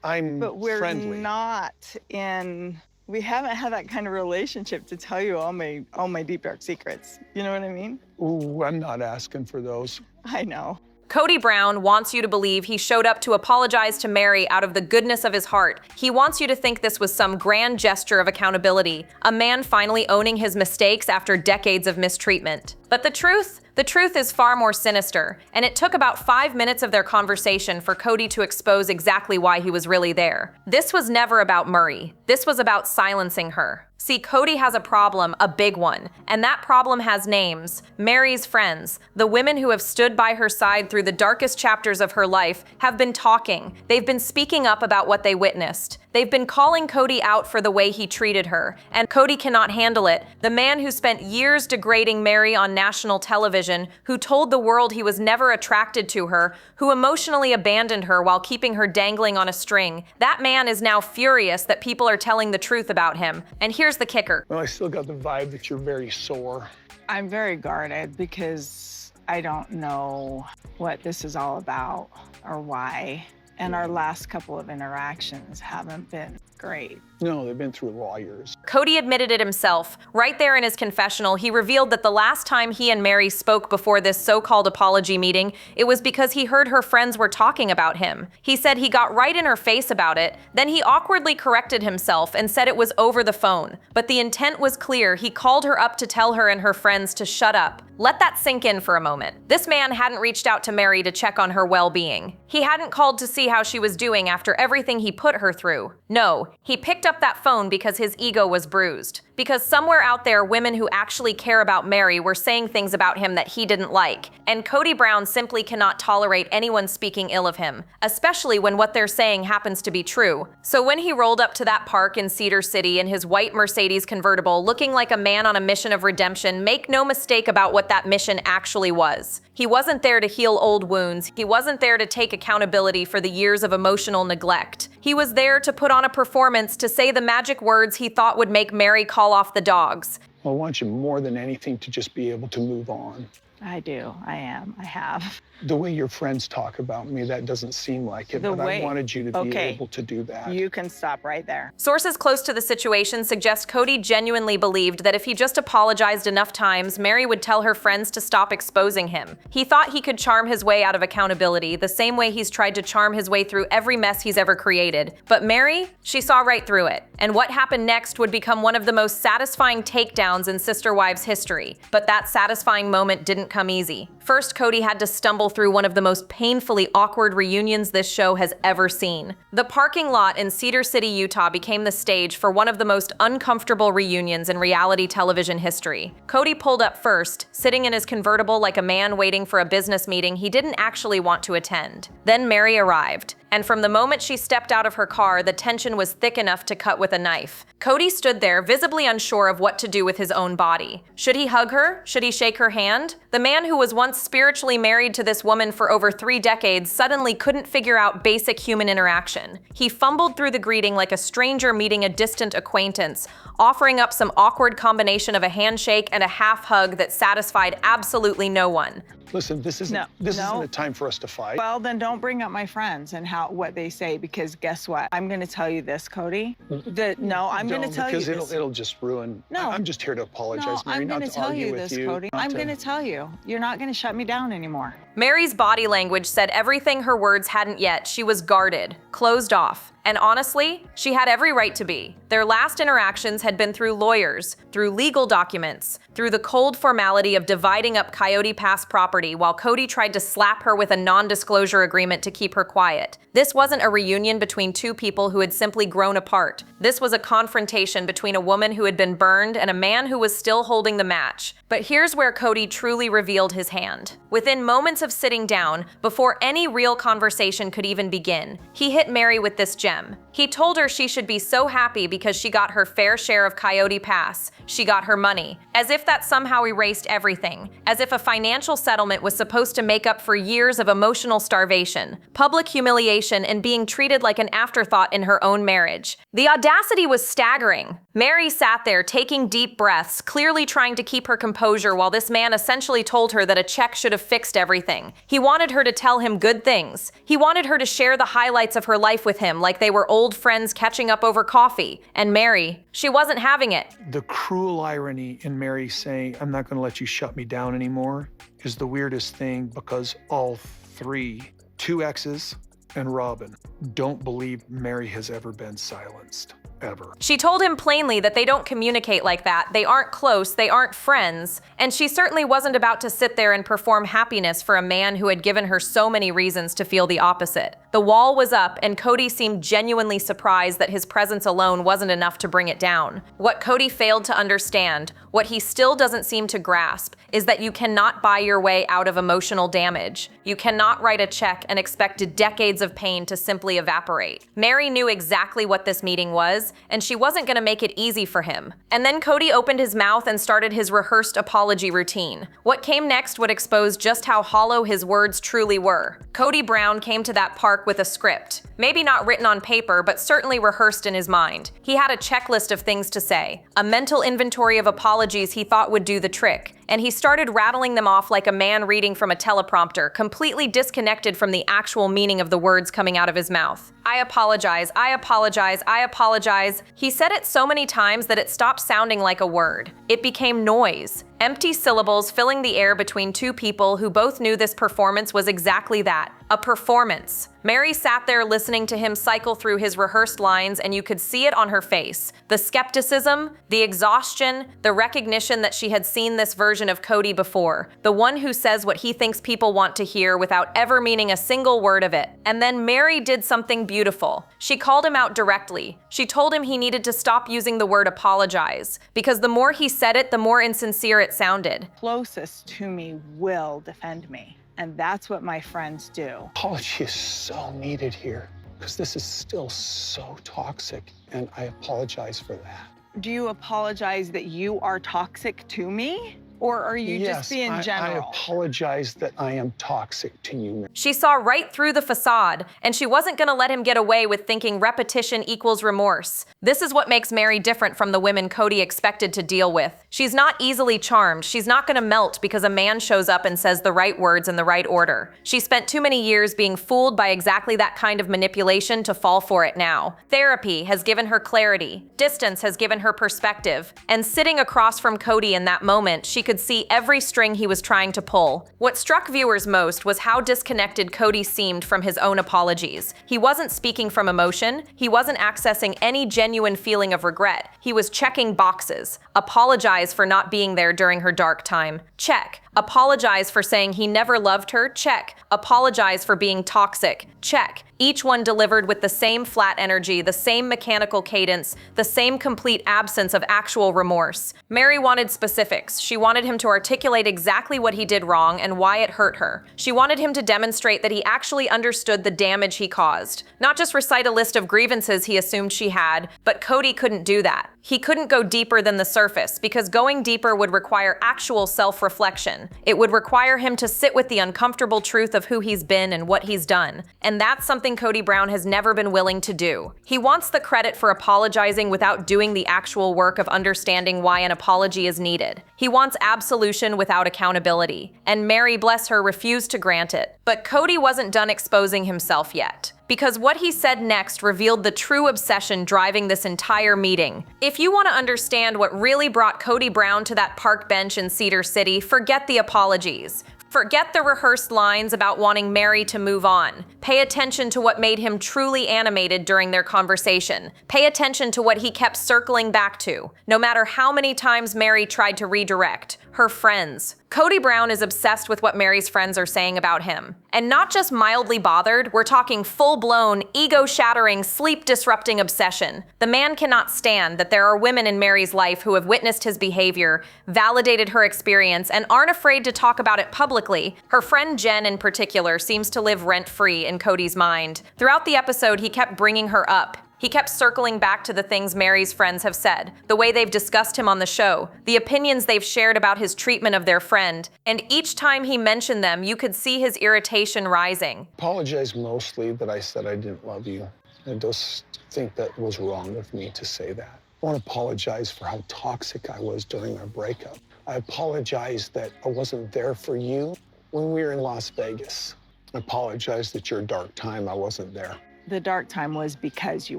I'm But we're friendly. not in, we haven't had that kind of relationship to tell you all my deep, dark secrets. You know what I mean? Ooh, I'm not asking for those. I know. Kody Brown wants you to believe he showed up to apologize to Meri out of the goodness of his heart. He wants you to think this was some grand gesture of accountability, a man finally owning his mistakes after decades of mistreatment. But the truth is far more sinister, and it took about 5 minutes of their conversation for Kody to expose exactly why he was really there. This was never about Meri. This was about silencing her. See, Kody has a problem, a big one, and that problem has names. Meri's friends, the women who have stood by her side through the darkest chapters of her life, have been talking. They've been speaking up about what they witnessed. They've been calling Kody out for the way he treated her, and Kody cannot handle it. The man who spent years degrading Meri on national television, who told the world he was never attracted to her, who emotionally abandoned her while keeping her dangling on a string, that man is now furious that people are telling the truth about him. And here's the kicker. Well, I still got the vibe that you're very sore. I'm very guarded because I don't know what this is all about or why. And our last couple of interactions haven't been great. No, they've been through lawyers. Kody admitted it himself. Right there in his confessional, he revealed that the last time he and Meri spoke before this so-called apology meeting, it was because he heard her friends were talking about him. He said he got right in her face about it, then he awkwardly corrected himself and said it was over the phone. But the intent was clear. He called her up to tell her and her friends to shut up. Let that sink in for a moment. This man hadn't reached out to Meri to check on her well-being. He hadn't called to see how she was doing after everything he put her through. No, he picked up that phone because his ego was bruised. Because somewhere out there, women who actually care about Meri were saying things about him that he didn't like. And Kody Brown simply cannot tolerate anyone speaking ill of him, especially when what they're saying happens to be true. So when he rolled up to that park in Cedar City in his white Mercedes convertible, looking like a man on a mission of redemption, make no mistake about what that mission actually was. He wasn't there to heal old wounds. He wasn't there to take accountability for the years of emotional neglect. He was there to put on a performance, to say the magic words he thought would make Meri call off the dogs. I want you more than anything to just be able to move on. I do. I am. I have. The way your friends talk about me, that doesn't seem like it, but I wanted you to be able to do that. You can stop right there. Sources close to the situation suggest Kody genuinely believed that if he just apologized enough times, Meri would tell her friends to stop exposing him. He thought he could charm his way out of accountability, the same way he's tried to charm his way through every mess he's ever created. But Meri, she saw right through it. And what happened next would become one of the most satisfying takedowns in Sister Wives history. But that satisfying moment didn't come easy. First, Kody had to stumble through one of the most painfully awkward reunions this show has ever seen. The parking lot in Cedar City, Utah became the stage for one of the most uncomfortable reunions in reality television history. Kody pulled up first, sitting in his convertible like a man waiting for a business meeting he didn't actually want to attend. Then Meri arrived. And from the moment she stepped out of her car, the tension was thick enough to cut with a knife. Kody stood there, visibly unsure of what to do with his own body. Should he hug her? Should he shake her hand? The man who was once spiritually married to this woman for over 3 decades suddenly couldn't figure out basic human interaction. He fumbled through the greeting like a stranger meeting a distant acquaintance, offering up some awkward combination of a handshake and a half hug that satisfied absolutely no one. Listen, this isn't a time for us to fight. Well, then don't bring up my friends and what they say, because guess what? I'm going to tell you this, Kody. I'm going to tell you this. Because it'll just ruin. No. I'm just here to apologize, Meri, I'm not going to to tell argue you with this, you. Kody. I'm going to tell you. You're not going to shut me down anymore. Meri's body language said everything her words hadn't yet. She was guarded, closed off. And honestly, she had every right to be. Their last interactions had been through lawyers, through legal documents, through the cold formality of dividing up Coyote Pass property while Kody tried to slap her with a non-disclosure agreement to keep her quiet. This wasn't a reunion between two people who had simply grown apart. This was a confrontation between a woman who had been burned and a man who was still holding the match. But here's where Kody truly revealed his hand. Within moments of sitting down, before any real conversation could even begin, he hit Meri with this gem. He told her she should be so happy because she got her fair share of Coyote Pass. She got her money. As if that somehow erased everything. As if a financial settlement was supposed to make up for years of emotional starvation, public humiliation, and being treated like an afterthought in her own marriage. The audacity was staggering. Meri sat there taking deep breaths, clearly trying to keep her composure while this man essentially told her that a check should have fixed everything. everything. He wanted her to tell him good things. He wanted her to share the highlights of her life with him like they were old friends catching up over coffee. And Meri, she wasn't having it. The cruel irony in Meri saying, "I'm not gonna let you shut me down anymore," is the weirdest thing, because all three, two exes and Robin, don't believe Meri has ever been silenced. Ever. She told him plainly that they don't communicate like that, they aren't close, they aren't friends, and she certainly wasn't about to sit there and perform happiness for a man who had given her so many reasons to feel the opposite. The wall was up, and Kody seemed genuinely surprised that his presence alone wasn't enough to bring it down. What Kody failed to understand, what he still doesn't seem to grasp, is that you cannot buy your way out of emotional damage. You cannot write a check and expect decades of pain to simply evaporate. Meri knew exactly what this meeting was, and she wasn't going to make it easy for him. And then Kody opened his mouth and started his rehearsed apology routine. What came next would expose just how hollow his words truly were. Kody Brown came to that park with a script. Maybe not written on paper, but certainly rehearsed in his mind. He had a checklist of things to say, a mental inventory of apologies he thought would do the trick, and he started rattling them off like a man reading from a teleprompter, completely disconnected from the actual meaning of the words coming out of his mouth. I apologize, I apologize, I apologize. He said it so many times that it stopped sounding like a word. It became noise. Empty syllables filling the air between two people who both knew this performance was exactly that, a performance. Meri sat there listening to him cycle through his rehearsed lines, and you could see it on her face. The skepticism, the exhaustion, the recognition that she had seen this version of Kody before, the one who says what he thinks people want to hear without ever meaning a single word of it. And then Meri did something beautiful. She called him out directly. She told him he needed to stop using the word apologize, because the more he said it, the more insincere it sounded. Closest to me will defend me. And that's what my friends do. Apology is so needed here, because this is still so toxic, and I apologize for that. Do you apologize that you are toxic to me? Or are you just being general? I apologize that I am toxic to you. She saw right through the facade, and she wasn't gonna let him get away with thinking repetition equals remorse. This is what makes Meri different from the women Kody expected to deal with. She's not easily charmed. She's not gonna melt because a man shows up and says the right words in the right order. She spent too many years being fooled by exactly that kind of manipulation to fall for it now. Therapy has given her clarity. Distance has given her perspective. And sitting across from Kody in that moment, she could see every string he was trying to pull. What struck viewers most was how disconnected Kody seemed from his own apologies. He wasn't speaking from emotion. He wasn't accessing any genuine feeling of regret. He was checking boxes. Apologize for not being there during her dark time. Check. Apologize for saying he never loved her. Check. Apologize for being toxic. Check. Each one delivered with the same flat energy, the same mechanical cadence, the same complete absence of actual remorse. Meri wanted specifics. She wanted him to articulate exactly what he did wrong and why it hurt her. She wanted him to demonstrate that he actually understood the damage he caused. Not just recite a list of grievances he assumed she had, but Kody couldn't do that. He couldn't go deeper than the surface, because going deeper would require actual self-reflection. It would require him to sit with the uncomfortable truth of who he's been and what he's done. And that's something Kody Brown has never been willing to do. He wants the credit for apologizing without doing the actual work of understanding why an apology is needed. He wants absolution without accountability. And Meri, bless her, refused to grant it. But Kody wasn't done exposing himself yet, because what he said next revealed the true obsession driving this entire meeting. If you want to understand what really brought Kody Brown to that park bench in Cedar City, forget the apologies. Forget the rehearsed lines about wanting Meri to move on. Pay attention to what made him truly animated during their conversation. Pay attention to what he kept circling back to, no matter how many times Meri tried to redirect. Her friends. Kody Brown is obsessed with what Meri's friends are saying about him. And not just mildly bothered, we're talking full-blown, ego-shattering, sleep-disrupting obsession. The man cannot stand that there are women in Meri's life who have witnessed his behavior, validated her experience, and aren't afraid to talk about it publicly. Her friend Jen, in particular, seems to live rent-free in Kody's mind. Throughout the episode, he kept bringing her up. He kept circling back to the things Meri's friends have said, the way they've discussed him on the show, the opinions they've shared about his treatment of their friend, and each time he mentioned them, you could see his irritation rising. Apologize mostly that I said I didn't love you. I just think that was wrong of me to say that. I want to apologize for how toxic I was during our breakup. I apologize that I wasn't there for you When we were in Las Vegas, I apologize that your dark time, I wasn't there. The dark time was because you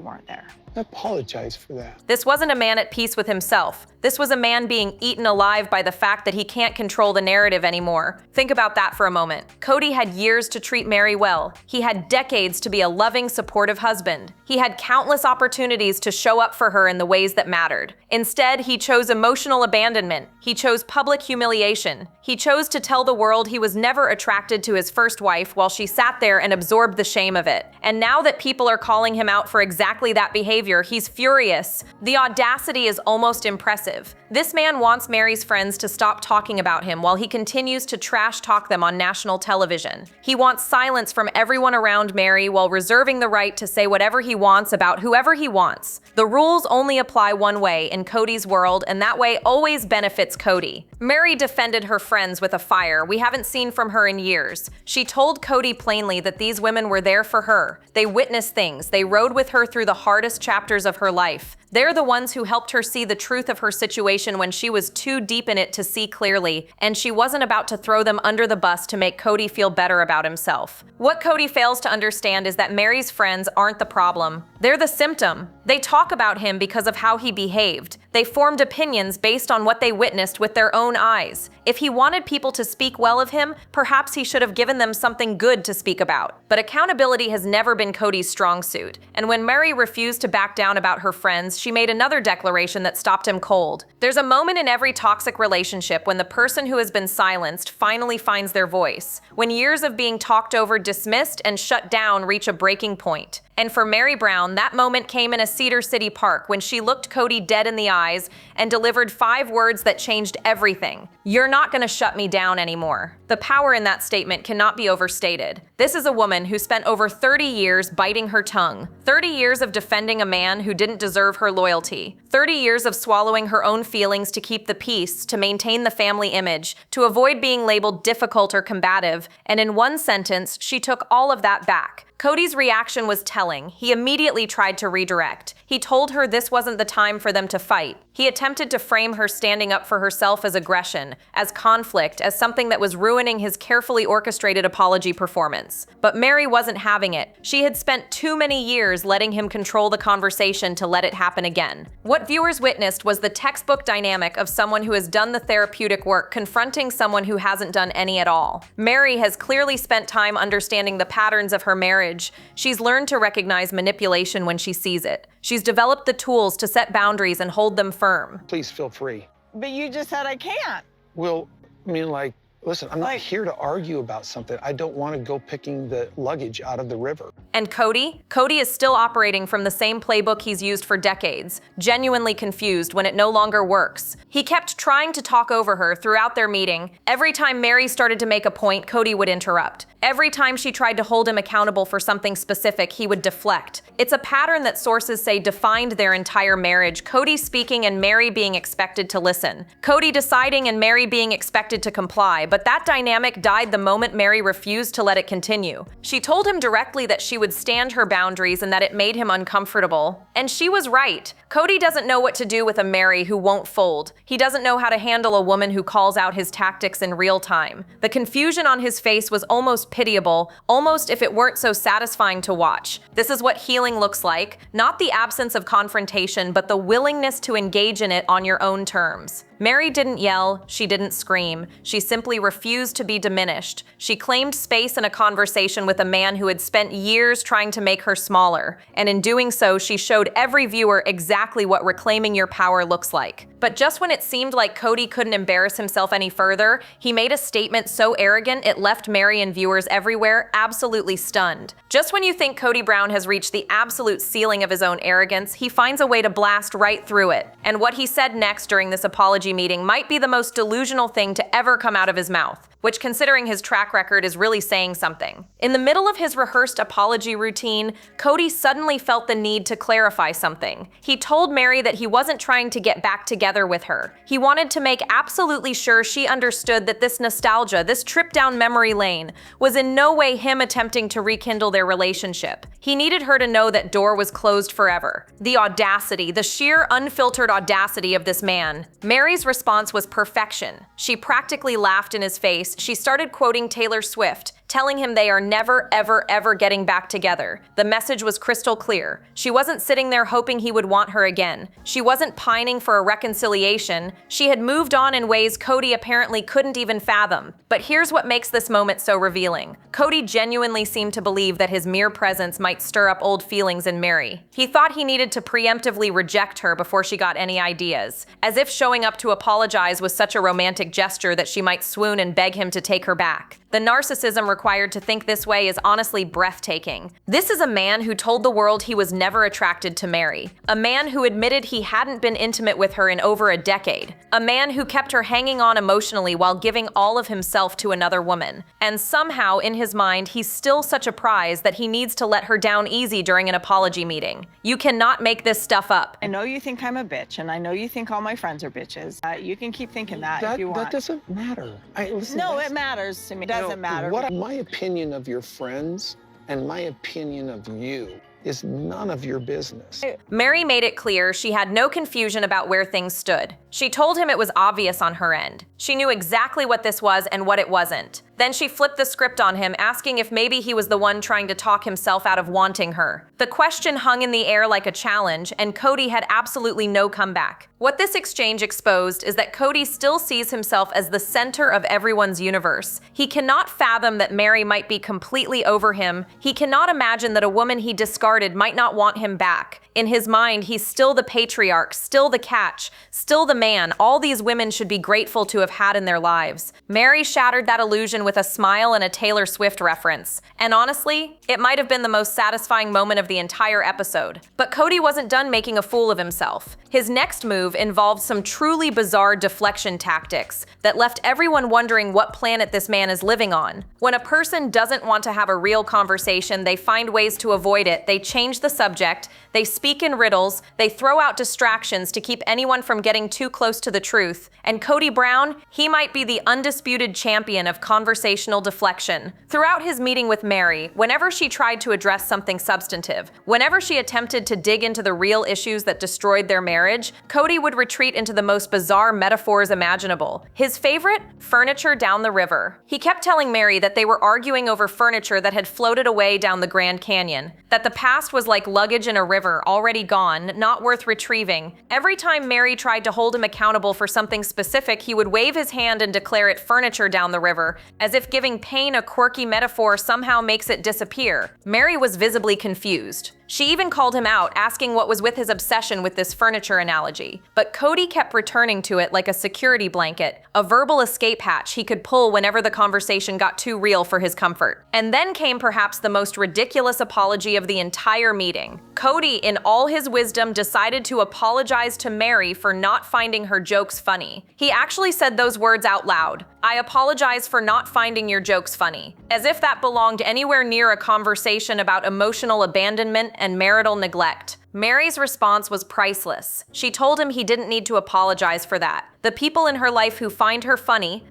weren't there. I apologize for that. This wasn't a man at peace with himself. This was a man being eaten alive by the fact that he can't control the narrative anymore. Think about that for a moment. Kody had years to treat Meri well. He had decades to be a loving, supportive husband. He had countless opportunities to show up for her in the ways that mattered. Instead, he chose emotional abandonment. He chose public humiliation. He chose to tell the world he was never attracted to his first wife while she sat there and absorbed the shame of it. And now that people are calling him out for exactly that behavior, he's furious. The audacity is almost impressive. This man wants Meri's friends to stop talking about him while he continues to trash talk them on national television. He wants silence from everyone around Meri while reserving the right to say whatever he wants about whoever he wants. The rules only apply one way in Kody's world, and that way always benefits Kody. Meri defended her friends with a fire we haven't seen from her in years. She told Kody plainly that these women were there for her. They witnessed things. They rode with her through the hardest chapters of her life. They're the ones who helped her see the truth of her situation when she was too deep in it to see clearly, and she wasn't about to throw them under the bus to make Kody feel better about himself. What Kody fails to understand is that Meri's friends aren't the problem. They're the symptom. They talk about him because of how he behaved. They formed opinions based on what they witnessed with their own eyes. If he wanted people to speak well of him, perhaps he should have given them something good to speak about. But accountability has never been Kody's strong suit, and when Meri refused to back down about her friends, she made another declaration that stopped him cold. There's a moment in every toxic relationship when the person who has been silenced finally finds their voice, when years of being talked over, dismissed, and shut down reach a breaking point. And for Meri Brown, that moment came in a Cedar City park when she looked Kody dead in the eyes and delivered 5 words that changed everything. "You're not gonna shut me down anymore." The power in that statement cannot be overstated. This is a woman who spent over 30 years biting her tongue, 30 years of defending a man who didn't deserve her loyalty, 30 years of swallowing her own feelings to keep the peace, to maintain the family image, to avoid being labeled difficult or combative, and in one sentence, she took all of that back. Kody's reaction was telling. He immediately tried to redirect. He told her this wasn't the time for them to fight. He attempted to frame her standing up for herself as aggression, as conflict, as something that was ruining his carefully orchestrated apology performance. But Meri wasn't having it. She had spent too many years letting him control the conversation to let it happen again. What viewers witnessed was the textbook dynamic of someone who has done the therapeutic work confronting someone who hasn't done any at all. Meri has clearly spent time understanding the patterns of her marriage. She's learned to recognize manipulation when she sees it. She's developed the tools to set boundaries and hold them firm. Please feel free. But you just said I can't. Well, I mean, like, listen, I'm not here to argue about something. I don't want to go picking the luggage out of the river. And Kody? Kody is still operating from the same playbook he's used for decades, genuinely confused when it no longer works. He kept trying to talk over her throughout their meeting. Every time Meri started to make a point, Kody would interrupt. Every time she tried to hold him accountable for something specific, he would deflect. It's a pattern that sources say defined their entire marriage, Kody speaking and Meri being expected to listen. Kody deciding and Meri being expected to comply, but that dynamic died the moment Meri refused to let it continue. She told him directly that she would stand her boundaries and that it made him uncomfortable. And she was right. Kody doesn't know what to do with a Meri who won't fold. He doesn't know how to handle a woman who calls out his tactics in real time. The confusion on his face was almost pitiable, almost if it weren't so satisfying to watch. This is what healing looks like, not the absence of confrontation, but the willingness to engage in it on your own terms. Meri didn't yell, she didn't scream. She simply refused to be diminished. She claimed space in a conversation with a man who had spent years trying to make her smaller, and in doing so, she showed every viewer exactly what reclaiming your power looks like. But just when it seemed like Kody couldn't embarrass himself any further, he made a statement so arrogant it left Meri and viewers everywhere absolutely stunned. Just when you think Kody Brown has reached the absolute ceiling of his own arrogance, he finds a way to blast right through it. And what he said next during this apology meeting might be the most delusional thing to ever come out of his mouth, which, considering his track record, is really saying something. In the middle of his rehearsed apology routine, Kody suddenly felt the need to clarify something. He told Meri that he wasn't trying to get back together with her. He wanted to make absolutely sure she understood that this nostalgia, this trip down memory lane, was in no way him attempting to rekindle their relationship. He needed her to know that door was closed forever. The audacity, the sheer unfiltered audacity of this man. Meri's response was perfection. She practically laughed in his face, face, she started quoting Taylor Swift, telling him they are never, ever, ever getting back together. The message was crystal clear. She wasn't sitting there hoping he would want her again. She wasn't pining for a reconciliation. She had moved on in ways Kody apparently couldn't even fathom. But here's what makes this moment so revealing. Kody genuinely seemed to believe that his mere presence might stir up old feelings in Meri. He thought he needed to preemptively reject her before she got any ideas, as if showing up to apologize was such a romantic gesture that she might swoon and beg him to take her back. The narcissism required to think this way is honestly breathtaking. This is a man who told the world he was never attracted to Meri. A man who admitted he hadn't been intimate with her in over a decade. A man who kept her hanging on emotionally while giving all of himself to another woman. And somehow, in his mind, he's still such a prize that he needs to let her down easy during an apology meeting. You cannot make this stuff up. I know you think I'm a bitch, and I know you think all my friends are bitches. You can keep thinking that if you want. That doesn't matter. Listen, No, it matters to me. It doesn't matter. My opinion of your friends and my opinion of you is none of your business. Meri made it clear she had no confusion about where things stood. She told him it was obvious on her end. She knew exactly what this was and what it wasn't. Then she flipped the script on him, asking if maybe he was the one trying to talk himself out of wanting her. The question hung in the air like a challenge, and Kody had absolutely no comeback. What this exchange exposed is that Kody still sees himself as the center of everyone's universe. He cannot fathom that Meri might be completely over him. He cannot imagine that a woman he discarded might not want him back. In his mind, he's still the patriarch, still the catch, still the man all these women should be grateful to have had in their lives. Meri shattered that illusion with a smile and a Taylor Swift reference. And honestly, it might have been the most satisfying moment of the entire episode. But Kody wasn't done making a fool of himself. His next move involved some truly bizarre deflection tactics that left everyone wondering what planet this man is living on. When a person doesn't want to have a real conversation, they find ways to avoid it. They change the subject, they speak in riddles, they throw out distractions to keep anyone from getting too close to the truth. And Kody Brown, he might be the undisputed champion of conversational deflection. Throughout his meeting with Meri, whenever she tried to address something substantive, whenever she attempted to dig into the real issues that destroyed their marriage, Kody would retreat into the most bizarre metaphors imaginable. His favorite? Furniture down the river. He kept telling Meri that they were arguing over furniture that had floated away down the Grand Canyon, that the past was like luggage in a river, already gone, not worth retrieving. Every time Meri tried to hold him accountable for something specific, he would wave his hand and declare it furniture down the river, as if giving pain a quirky metaphor somehow makes it disappear. Meri was visibly confused. She even called him out, asking what was with his obsession with this furniture analogy. But Kody kept returning to it like a security blanket, a verbal escape hatch he could pull whenever the conversation got too real for his comfort. And then came perhaps the most ridiculous apology of the entire meeting. Kody, in all his wisdom, decided to apologize to Meri for not finding her jokes funny. He actually said those words out loud. "I apologize for not finding your jokes funny," as if that belonged anywhere near a conversation about emotional abandonment and marital neglect. Meri's response was priceless. She told him he didn't need to apologize for that. The people in her life who find her funny.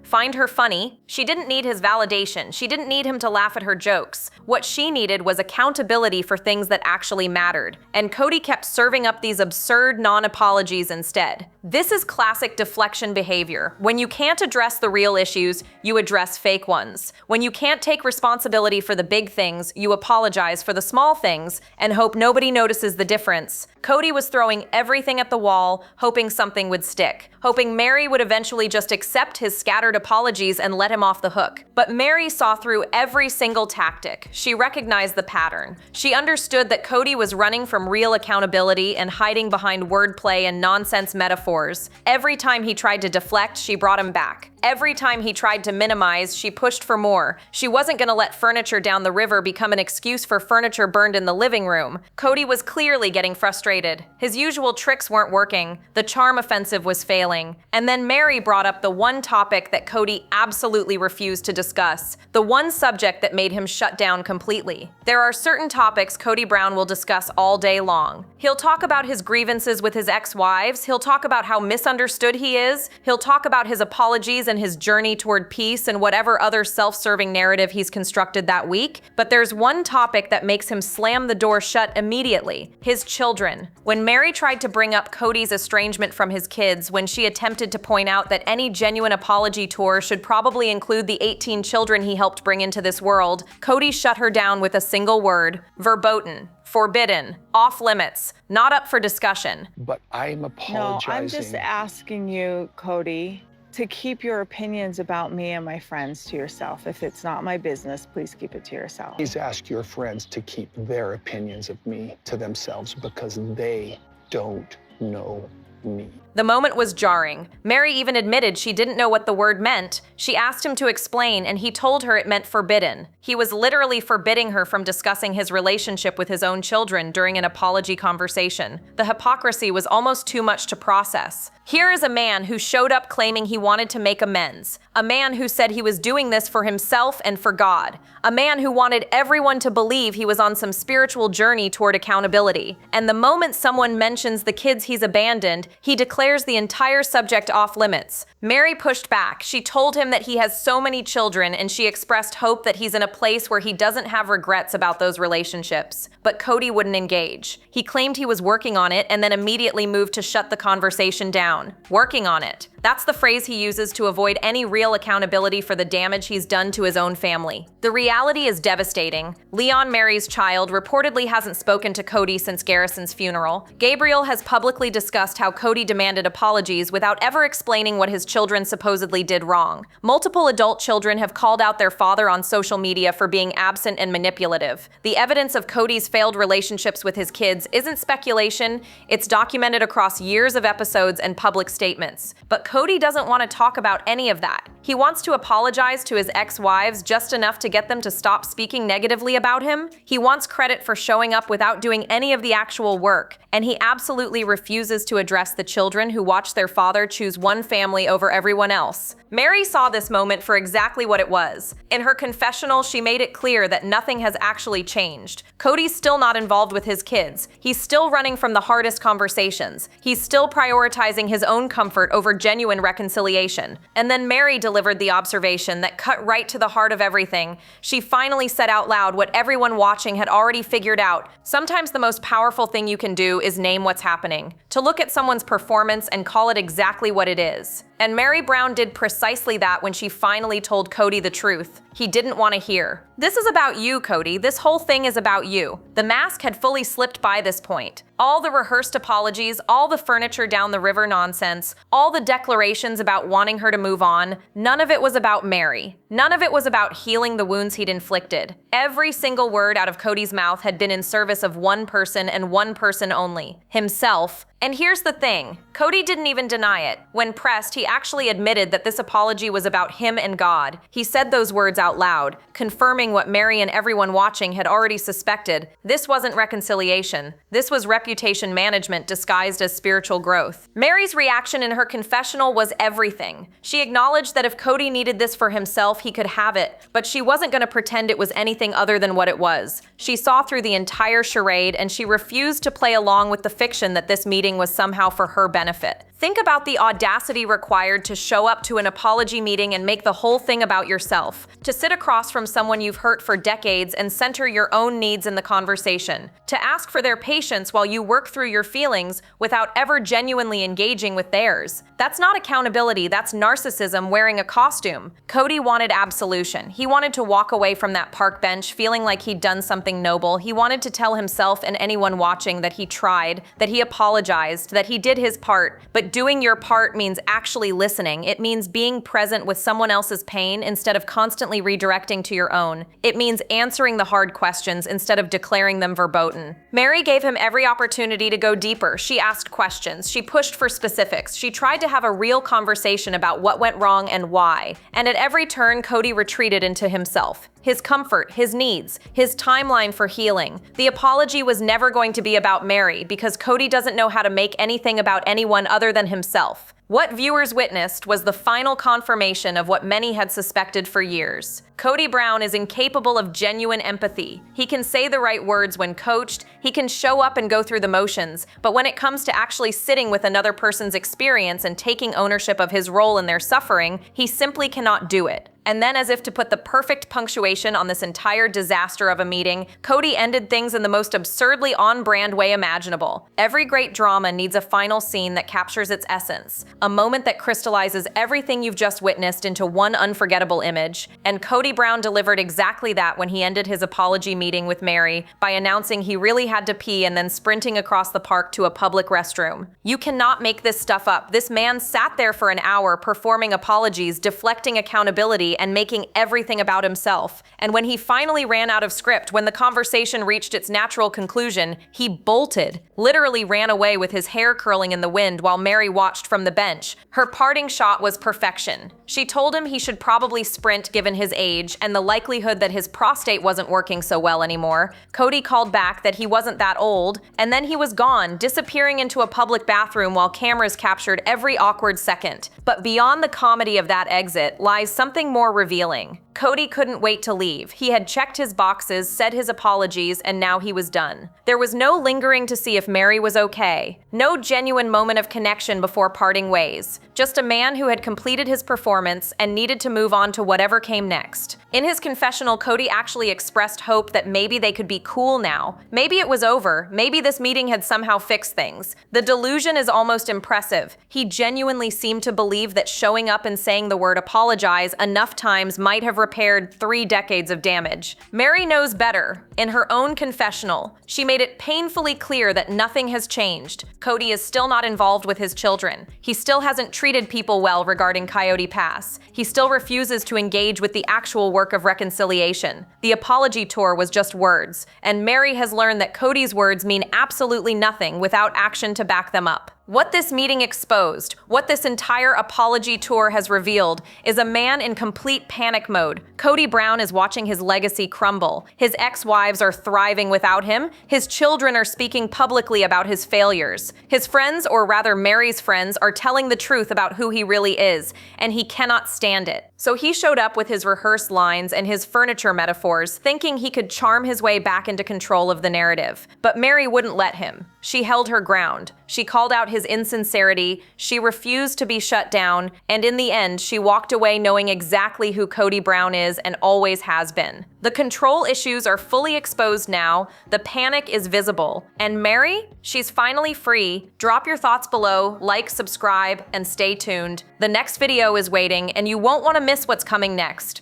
She didn't need his validation. She didn't need him to laugh at her jokes. What she needed was accountability for things that actually mattered. And Kody kept serving up these absurd non-apologies instead. This is classic deflection behavior. When you can't address the real issues, you address fake ones. When you can't take responsibility for the big things, you apologize for the small things and hope nobody notices the difference. Kody was throwing everything at the wall, hoping something would stick, hoping Meri would eventually just accept his scattered apologies and let him off the hook. But Meri saw through every single tactic. She recognized the pattern. She understood that Kody was running from real accountability and hiding behind wordplay and nonsense metaphors. Every time he tried to deflect, she brought him back. Every time he tried to minimize, she pushed for more. She wasn't going to let furniture down the river become an excuse for furniture burned in the living room. Kody was clearly getting frustrated. His usual tricks weren't working. The charm offensive was failing. And then Meri brought up the one topic that Kody absolutely refused to discuss. The one subject that made him shut down completely. There are certain topics Kody Brown will discuss all day long. He'll talk about his grievances with his ex-wives. He'll talk about how misunderstood he is. He'll talk about his apologies and his journey toward peace and whatever other self-serving narrative he's constructed that week, but there's one topic that makes him slam the door shut immediately: his children. When Meri tried to bring up Kody's estrangement from his kids, when she attempted to point out that any genuine apology tour should probably include the 18 children he helped bring into this world, Kody shut her down with a single word: verboten. Forbidden, off limits, not up for discussion. But I'm apologizing. No, I'm just asking you, Kody, to keep your opinions about me and my friends to yourself. If it's not my business, please keep it to yourself. Please ask your friends to keep their opinions of me to themselves because they don't know me. The moment was jarring. Meri even admitted she didn't know what the word meant. She asked him to explain, and he told her it meant forbidden. He was literally forbidding her from discussing his relationship with his own children during an apology conversation. The hypocrisy was almost too much to process. Here is a man who showed up claiming he wanted to make amends. A man who said he was doing this for himself and for God. A man who wanted everyone to believe he was on some spiritual journey toward accountability. And the moment someone mentions the kids he's abandoned, he declares the entire subject off limits. Meri pushed back. She told him that he has so many children, and she expressed hope that he's in a place where he doesn't have regrets about those relationships. But Kody wouldn't engage. He claimed he was working on it and then immediately moved to shut the conversation down. Working on it. That's the phrase he uses to avoid any real accountability for the damage he's done to his own family. The reality is devastating. Leon, Meri's child, reportedly hasn't spoken to Kody since Garrison's funeral. Gabriel has publicly discussed how Kody demanded apologies without ever explaining what his children supposedly did wrong. Multiple adult children have called out their father on social media for being absent and manipulative. The evidence of Kody's failed relationships with his kids isn't speculation, it's documented across years of episodes and public statements. But Kody doesn't want to talk about any of that. He wants to apologize to his ex-wives just enough to get them to stop speaking negatively about him. He wants credit for showing up without doing any of the actual work, and he absolutely refuses to address the children who watch their father choose one family over everyone else. Meri saw this moment for exactly what it was. In her confessional, she made it clear that nothing has actually changed. Kody's still not involved with his kids. He's still running from the hardest conversations. He's still prioritizing his own comfort over genuine reconciliation. And then Meri delivered the observation that cut right to the heart of everything. She finally said out loud what everyone watching had already figured out. Sometimes the most powerful thing you can do is name what's happening. To look at someone's performance and call it exactly what it is. And Meri Brown did precisely that when she finally told Kody the truth he didn't want to hear. This is about you, Kody. This whole thing is about you. The mask had fully slipped by this point. All the rehearsed apologies, all the furniture down the river nonsense, all the declarations about wanting her to move on, none of it was about Meri. None of it was about healing the wounds he'd inflicted. Every single word out of Kody's mouth had been in service of one person and one person only: himself. And here's the thing, Kody didn't even deny it. When pressed, he actually admitted that this apology was about him and God. He said those words out loud, confirming what Meri and everyone watching had already suspected. This wasn't reconciliation. This was reputation management disguised as spiritual growth. Meri's reaction in her confessional was everything. She acknowledged that if Kody needed this for himself, he could have it, but she wasn't going to pretend it was anything other than what it was. She saw through the entire charade, and she refused to play along with the fiction that this meeting was somehow for her benefit. Think about the audacity required to show up to an apology meeting and make the whole thing about yourself. To sit across from someone you've hurt for decades and center your own needs in the conversation. To ask for their patience while you work through your feelings without ever genuinely engaging with theirs. That's not accountability, that's narcissism wearing a costume. Kody wanted absolution. He wanted to walk away from that park bench feeling like he'd done something noble. He wanted to tell himself and anyone watching that he tried, that he apologized, that he did his part. But doing your part means actually listening. It means being present with someone else's pain instead of constantly redirecting to your own. It means answering the hard questions instead of declaring them verboten. Meri gave him every opportunity to go deeper. She asked questions. She pushed for specifics. She tried to have a real conversation about what went wrong and why. And at every turn, Kody retreated into himself. His comfort, his needs, his timeline for healing. The apology was never going to be about Meri because Kody doesn't know how to make anything about anyone other than himself. What viewers witnessed was the final confirmation of what many had suspected for years. Kody Brown is incapable of genuine empathy. He can say the right words when coached, he can show up and go through the motions, but when it comes to actually sitting with another person's experience and taking ownership of his role in their suffering, he simply cannot do it. And then, as if to put the perfect punctuation on this entire disaster of a meeting, Kody ended things in the most absurdly on-brand way imaginable. Every great drama needs a final scene that captures its essence, a moment that crystallizes everything you've just witnessed into one unforgettable image. And Kody Brown delivered exactly that when he ended his apology meeting with Meri by announcing he really had to pee and then sprinting across the park to a public restroom. You cannot make this stuff up. This man sat there for an hour performing apologies, deflecting accountability, and making everything about himself. And when he finally ran out of script, when the conversation reached its natural conclusion, he bolted, literally ran away with his hair curling in the wind while Meri watched from the bench. Her parting shot was perfection. She told him he should probably sprint given his age and the likelihood that his prostate wasn't working so well anymore. Kody called back that he wasn't that old, and then he was gone, disappearing into a public bathroom while cameras captured every awkward second. But beyond the comedy of that exit lies something more revealing. Kody couldn't wait to leave. He had checked his boxes, said his apologies, and now he was done. There was no lingering to see if Meri was okay. No genuine moment of connection before parting ways. Just a man who had completed his performance and needed to move on to whatever came next. In his confessional, Kody actually expressed hope that maybe they could be cool now. Maybe it was over. Maybe this meeting had somehow fixed things. The delusion is almost impressive. He genuinely seemed to believe that showing up and saying the word apologize enough times might have repaired 3 decades of damage. Meri knows better. In her own confessional, she made it painfully clear that nothing has changed. Kody is still not involved with his children. He still hasn't treated people well regarding Coyote Pass. He still refuses to engage with the actual work of reconciliation. The apology tour was just words, and Meri has learned that Kody's words mean absolutely nothing without action to back them up. What this meeting exposed, what this entire apology tour has revealed, is a man in complete panic mode. Kody Brown is watching his legacy crumble. His ex-wives are thriving without him. His children are speaking publicly about his failures. His friends, or rather Meri's friends, are telling the truth about who he really is, and he cannot stand it. So he showed up with his rehearsed lines and his furniture metaphors, thinking he could charm his way back into control of the narrative. But Meri wouldn't let him. She held her ground. She called out his insincerity, she refused to be shut down, and in the end, she walked away knowing exactly who Kody Brown is and always has been. The control issues are fully exposed now, the panic is visible, and Meri, she's finally free. Drop your thoughts below, like, subscribe, and stay tuned. The next video is waiting, and you won't want to miss what's coming next.